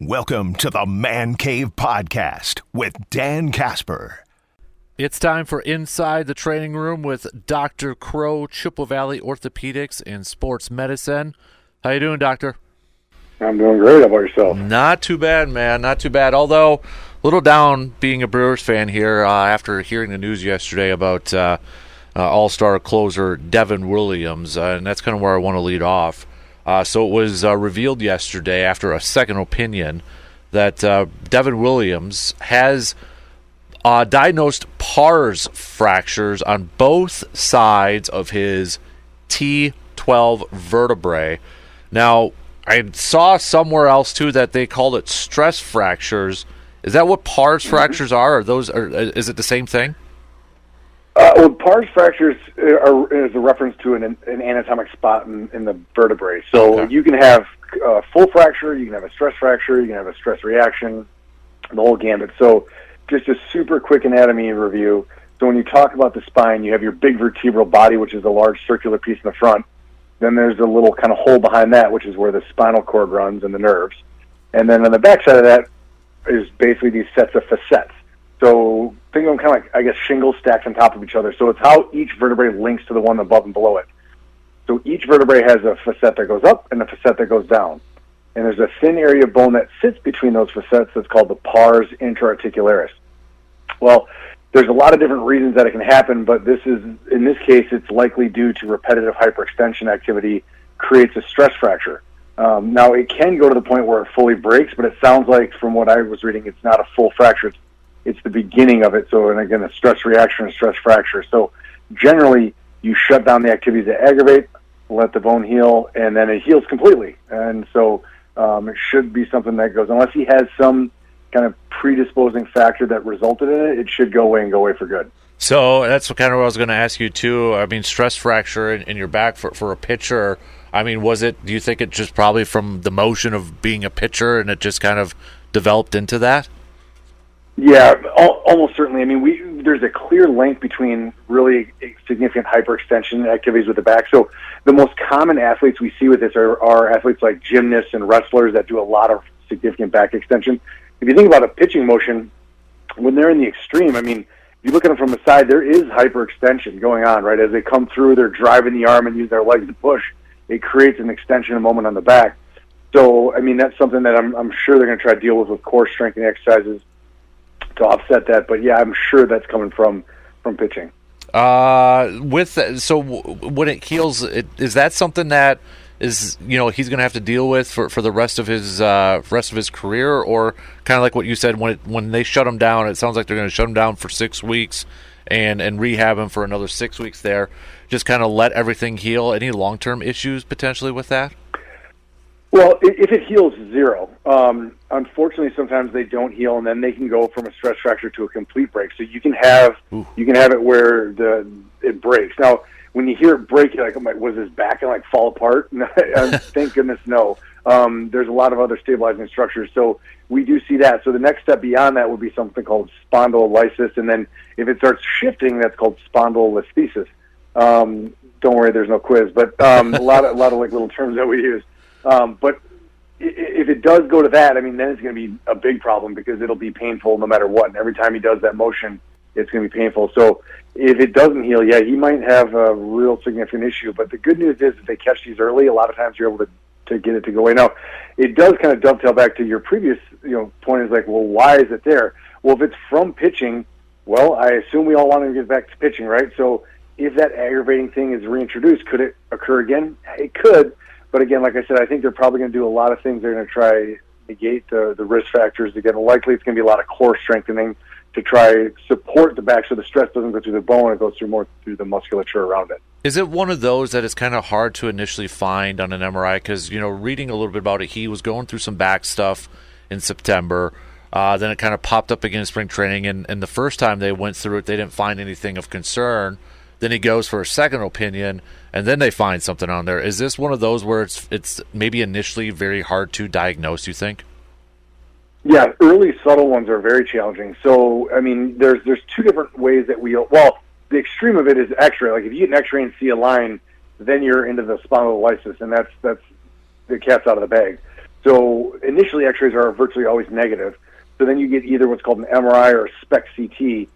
Welcome to the Man Cave Podcast with Dan Casper. It's time for Inside the Training Room with Dr. Crow, Chippewa Valley Orthopedics and Sports Medicine. How you doing, Doctor? I'm doing great. How about yourself? Not too bad, man. Not too bad. Although a little down being a Brewers fan here after hearing the news yesterday about all-star closer Devin Williams, and that's kind of where I want to lead off. So it was revealed yesterday after a second opinion that Devin Williams has diagnosed pars fractures on both sides of his T12 vertebrae. Now, I saw somewhere else too that they called it stress fractures. Is that what pars fractures are? Is it the same thing? Well, pars fractures is a reference to an anatomic spot in the vertebrae. So Okay. You can have a full fracture, you can have a stress fracture, you can have a stress reaction, the whole gambit. So just a super quick anatomy review. So when you talk about the spine, you have your big vertebral body, which is a large circular piece in the front. Then there's a little kind of hole behind that, which is where the spinal cord runs and the nerves. And then on the back side of that is basically these sets of facets. So think of them kind of like, I guess, shingles stacked on top of each other. So it's how each vertebrae links to the one above and below it. So each vertebrae has a facet that goes up and a facet that goes down. And there's a thin area of bone that sits between those facets that's called the pars intraarticularis. Well, there's a lot of different reasons that it can happen, but in this case, it's likely due to repetitive hyperextension activity creates a stress fracture. Now, it can go to the point where it fully breaks, but it sounds like, from what I was reading, it's not a full fracture. It's the beginning of it. So, and again, a stress reaction and stress fracture. So generally, you shut down the activities that aggravate, let the bone heal, and then it heals completely. And so it should be something that goes, unless he has some kind of predisposing factor that resulted in it, it should go away and go away for good. So that's kind of what I was going to ask you, too. I mean, stress fracture in your back for a pitcher, I mean, do you think it just probably from the motion of being a pitcher and it just kind of developed into that? Yeah, almost certainly. I mean, there's a clear link between really significant hyperextension activities with the back. So the most common athletes we see with this are athletes like gymnasts and wrestlers that do a lot of significant back extension. If you think about a pitching motion, when they're in the extreme, I mean, if you look at them from the side, there is hyperextension going on, right? As they come through, they're driving the arm and use their legs to push. It creates an extension moment on the back. So, I mean, that's something that I'm sure they're going to try to deal with core strengthening exercises to offset that. But yeah, I'm sure that's coming from pitching. So when it heals, is that something that is, he's going to have to deal with for the rest of his career, or kind of like what you said, when they shut him down, it sounds like they're going to shut him down for 6 weeks and rehab him for another 6 weeks there, just kind of let everything heal. Any long-term issues potentially with that? Well, if it heals, zero. Unfortunately, sometimes they don't heal, and then they can go from a stress fracture to a complete break. So you can have it where it breaks. Now, when you hear it break, you're like, was his back going to fall apart? Thank goodness, no. There's a lot of other stabilizing structures, so we do see that. So the next step beyond that would be something called spondylolysis, and then if it starts shifting, that's called spondylolisthesis. Don't worry, there's no quiz, but a lot of like little terms that we use. But if it does go to that, I mean, then it's going to be a big problem because it'll be painful no matter what. And every time he does that motion, it's going to be painful. So if it doesn't heal, yeah, he might have a real significant issue. But the good news is if they catch these early, a lot of times you're able to get it to go away. Now, it does kind of dovetail back to your previous point is like, well, why is it there? Well, if it's from pitching, well, I assume we all want to get back to pitching, right? So if that aggravating thing is reintroduced, could it occur again? It could. But again, like I said, I think they're probably going to do a lot of things. They're going to try to negate the risk factors. Again, likely it's going to be a lot of core strengthening to try support the back so the stress doesn't go through the bone, it goes more through the musculature around it. Is it one of those that is kind of hard to initially find on an MRI? Because, reading a little bit about it, he was going through some back stuff in September. Then it kind of popped up again in spring training, and the first time they went through it, they didn't find anything of concern. Then he goes for a second opinion, and then they find something on there. Is this one of those where it's maybe initially very hard to diagnose, you think? Yeah, early subtle ones are very challenging. So, I mean, there's two different ways that the extreme of it is X-ray. Like if you get an X-ray and see a line, then you're into the spondylolysis, and that's the cat's out of the bag. So initially, X-rays are virtually always negative. So then you get either what's called an MRI or a SPECT CT,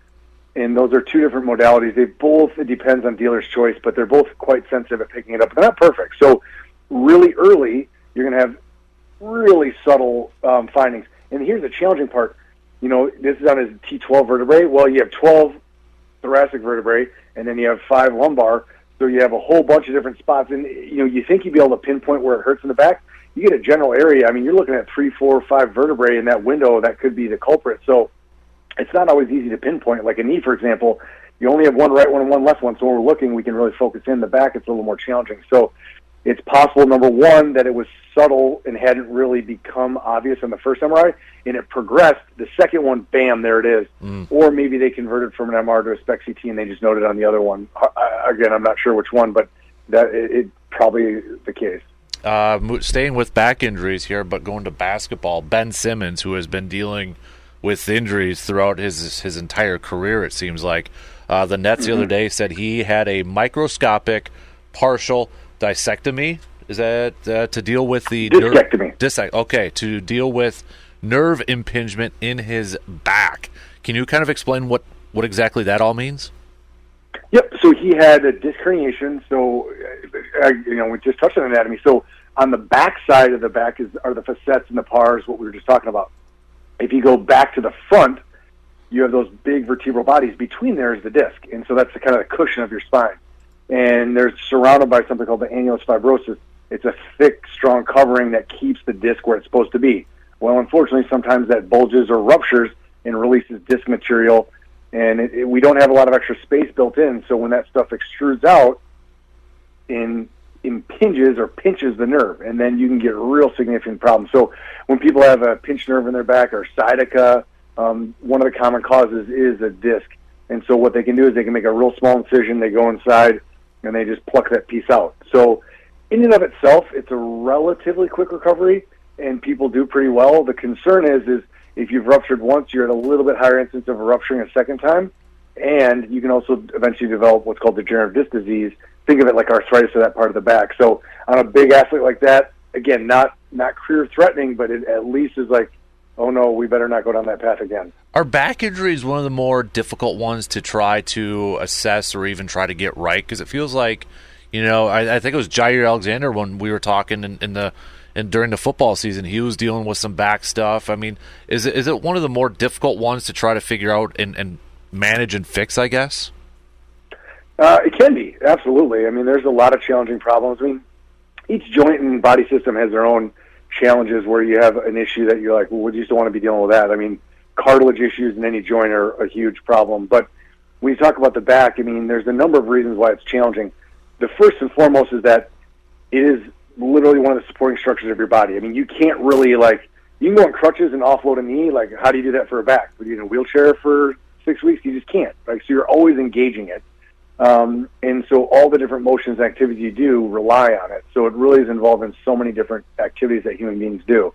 and those are two different modalities. It depends on dealer's choice, but they're both quite sensitive at picking it up. They're not perfect. So really early, you're going to have really subtle findings. And here's the challenging part. This is on his T12 vertebrae. Well, you have 12 thoracic vertebrae, and then you have 5 lumbar. So you have a whole bunch of different spots. And, you think you'd be able to pinpoint where it hurts in the back. You get a general area. I mean, you're looking at 3, 4, 5 vertebrae in that window that could be the culprit. So it's not always easy to pinpoint. Like a knee, for example, you only have one right one and one left one. So when we're looking, we can really focus in. The back, it's a little more challenging. So it's possible, number one, that it was subtle and hadn't really become obvious on the first MRI, and it progressed. The second one, bam, there it is. Or maybe they converted from an MR to a SPECT CT and they just noted on the other one. Again, I'm not sure which one, but it probably the case. Staying with back injuries here, but going to basketball, Ben Simmons, who has been dealing with injuries throughout his entire career, it seems like. The Nets the other day said he had a microscopic partial discectomy. Is that to deal with the discectomy? Okay, to deal with nerve impingement in his back. Can you kind of explain what exactly that all means? Yep. So he had a disc herniation. So we just touched on anatomy. So on the back side of the back are the facets and the pars, what we were just talking about. If you go back to the front, you have those big vertebral bodies. Between there is the disc, and so that's the kind of the cushion of your spine. And they're surrounded by something called the annulus fibrosus. It's a thick, strong covering that keeps the disc where it's supposed to be. Well, unfortunately, sometimes that bulges or ruptures and releases disc material, and we don't have a lot of extra space built in, so when that stuff extrudes out, impinges or pinches the nerve, and then you can get real significant problems. So when people have a pinched nerve in their back or sciatica, one of the common causes is a disc. And so what they can do is they can make a real small incision, they go inside, and they just pluck that piece out. So in and of itself, it's a relatively quick recovery, and people do pretty well. The concern is if you've ruptured once, you're at a little bit higher instance of rupturing a second time, and you can also eventually develop what's called degenerative disc disease. Think of it like arthritis of that part of the back. So on a big athlete like that, again, not career-threatening, but it at least is like, oh no, we better not go down that path again. Are back injuries one of the more difficult ones to try to assess or even try to get right? Because it feels like, I think it was Jair Alexander when we were talking during the football season, he was dealing with some back stuff. I mean, is it one of the more difficult ones to try to figure out and manage and fix, I guess? It can be, absolutely. I mean, there's a lot of challenging problems. I mean, each joint and body system has their own challenges where you have an issue that you're like, well, would you still want to be dealing with that? I mean, cartilage issues in any joint are a huge problem. But when you talk about the back, I mean, there's a number of reasons why it's challenging. The first and foremost is that it is literally one of the supporting structures of your body. I mean, you can't really, you can go on crutches and offload a knee. Like, how do you do that for a back? Would you in a wheelchair for 6 weeks? You just can't. So you're always engaging it. And so all the different motions and activities you do rely on it. So it really is involved in so many different activities that human beings do.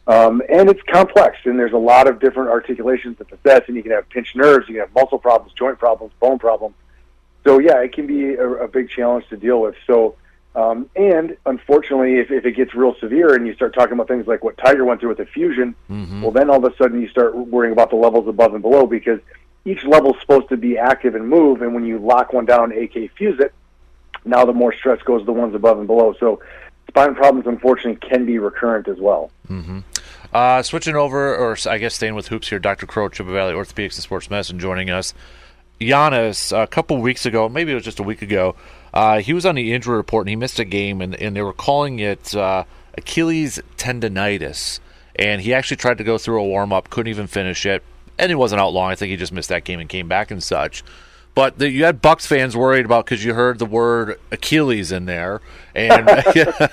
And it's complex, and there's a lot of different articulations that possess, and you can have pinched nerves, you can have muscle problems, joint problems, bone problems. So yeah, it can be a big challenge to deal with. So, and unfortunately, if it gets real severe and you start talking about things like what Tiger went through with the fusion, well, then all of a sudden you start worrying about the levels above and below, because each level is supposed to be active and move, and when you lock one down, aka fuse it, now the more stress goes to the ones above and below. So spine problems, unfortunately, can be recurrent as well. Switching over, or I guess staying with hoops here, Dr. Crow, Chippewa Valley Orthopedics and Sports Medicine, joining us. Giannis, a couple weeks ago, maybe it was just a week ago, he was on the injury report and he missed a game, and they were calling it Achilles tendonitis. And he actually tried to go through a warm-up, couldn't even finish it, and he wasn't out long. I think he just missed that game and came back and such. But you had Bucks fans worried about, because you heard the word Achilles in there. And the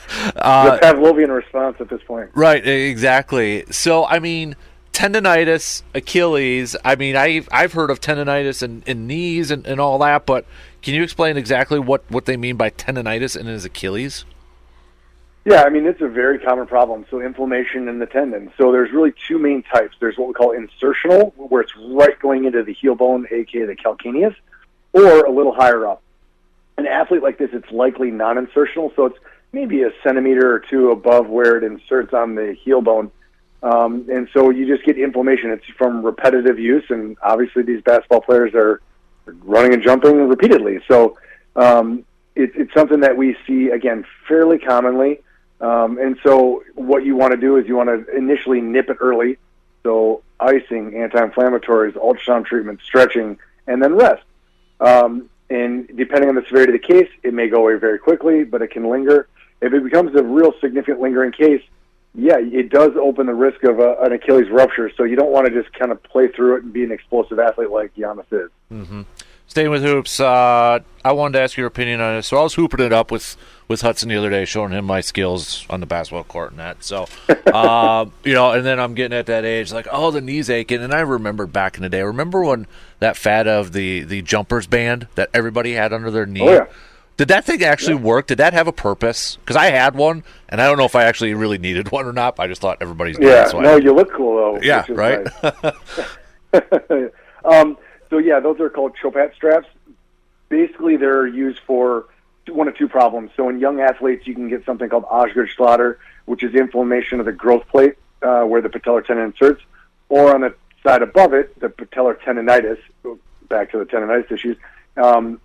Pavlovian response at this point. Right, exactly. So, I mean, tendonitis, Achilles, I mean, I've heard of tendonitis in knees and all that, but can you explain exactly what they mean by tendonitis in his Achilles? Yeah, I mean, it's a very common problem. So inflammation in the tendon. So there's really two main types. There's what we call insertional, where it's right going into the heel bone, aka the calcaneus, or a little higher up. An athlete like this, it's likely non-insertional, so it's maybe a centimeter or two above where it inserts on the heel bone. And so you just get inflammation. It's from repetitive use, and obviously these basketball players are running and jumping repeatedly. So it's something that we see, again, fairly commonly. And so what you want to do is you want to initially nip it early. So icing, anti-inflammatories, ultrasound treatment, stretching, and then rest. And depending on the severity of the case, it may go away very quickly, but it can linger. If it becomes a real significant lingering case, yeah, it does open the risk of an Achilles rupture. So you don't want to just kind of play through it and be an explosive athlete like Giannis is. Mm-hmm. Staying with hoops, I wanted to ask your opinion on this. So I was hooping it up with Hudson the other day, showing him my skills on the basketball court and that. So, and then I'm getting at that age, like, oh, the knee's aching. And I remember back in the day, remember when that fad of the jumpers band that everybody had under their knee? Oh, yeah. Did that thing actually work? Did that have a purpose? Because I had one, and I don't know if I actually really needed one or not, but I just thought everybody's doing it. Yeah, you look cool, though. Yeah, right? Nice. So, yeah, those are called Chopat straps. Basically, they're used for one of two problems. So in young athletes, you can get something called Osgood-Schlatter, which is inflammation of the growth plate where the patellar tendon inserts, or on the side above it, the patellar tendonitis, back to the tendonitis issues, and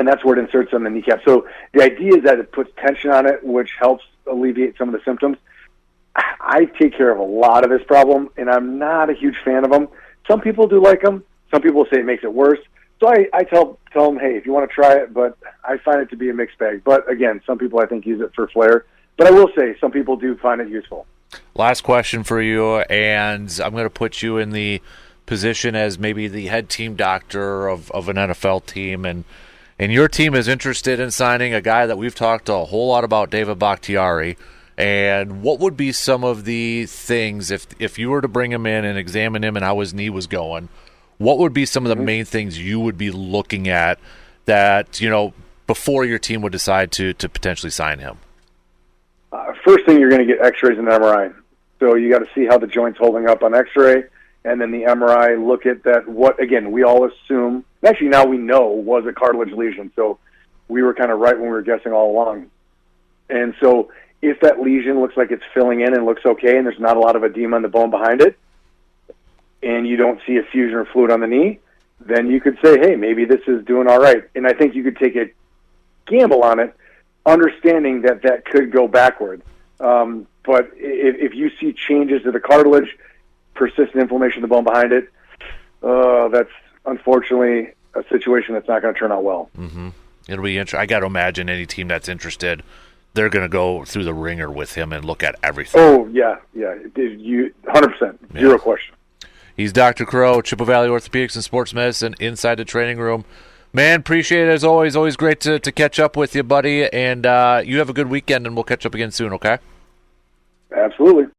that's where it inserts on the kneecap. So the idea is that it puts tension on it, which helps alleviate some of the symptoms. I take care of a lot of this problem, and I'm not a huge fan of them. Some people do like them. Some people say it makes it worse. So I tell them, hey, if you want to try it, but I find it to be a mixed bag. But again, some people I think use it for flair. But I will say some people do find it useful. Last question for you, and I'm going to put you in the position as maybe the head team doctor of an NFL team, and your team is interested in signing a guy that we've talked a whole lot about, David Bakhtiari. And what would be some of the things, if you were to bring him in and examine him and how his knee was going, what would be some of the main things you would be looking at that, before your team would decide to potentially sign him? First thing, you're going to get x-rays and MRI. So you got to see how the joint's holding up on x-ray, and then the MRI, look at that, what, again, we all assume, actually now we know, was a cartilage lesion. So we were kind of right when we were guessing all along. And so if that lesion looks like it's filling in and looks okay and there's not a lot of edema in the bone behind it, and you don't see effusion or fluid on the knee, then you could say, hey, maybe this is doing all right. And I think you could take a gamble on it, understanding that that could go backward. But if you see changes to the cartilage, persistent inflammation of the bone behind it, that's unfortunately a situation that's not going to turn out well. Mm-hmm. It'll be interesting. I got to imagine any team that's interested, they're going to go through the ringer with him and look at everything. Oh, yeah. 100%. Zero question. He's Dr. Crow, Chippewa Valley Orthopedics and Sports Medicine, inside the training room. Man, appreciate it as always. Always great to catch up with you, buddy. And you have a good weekend, and we'll catch up again soon, okay? Absolutely.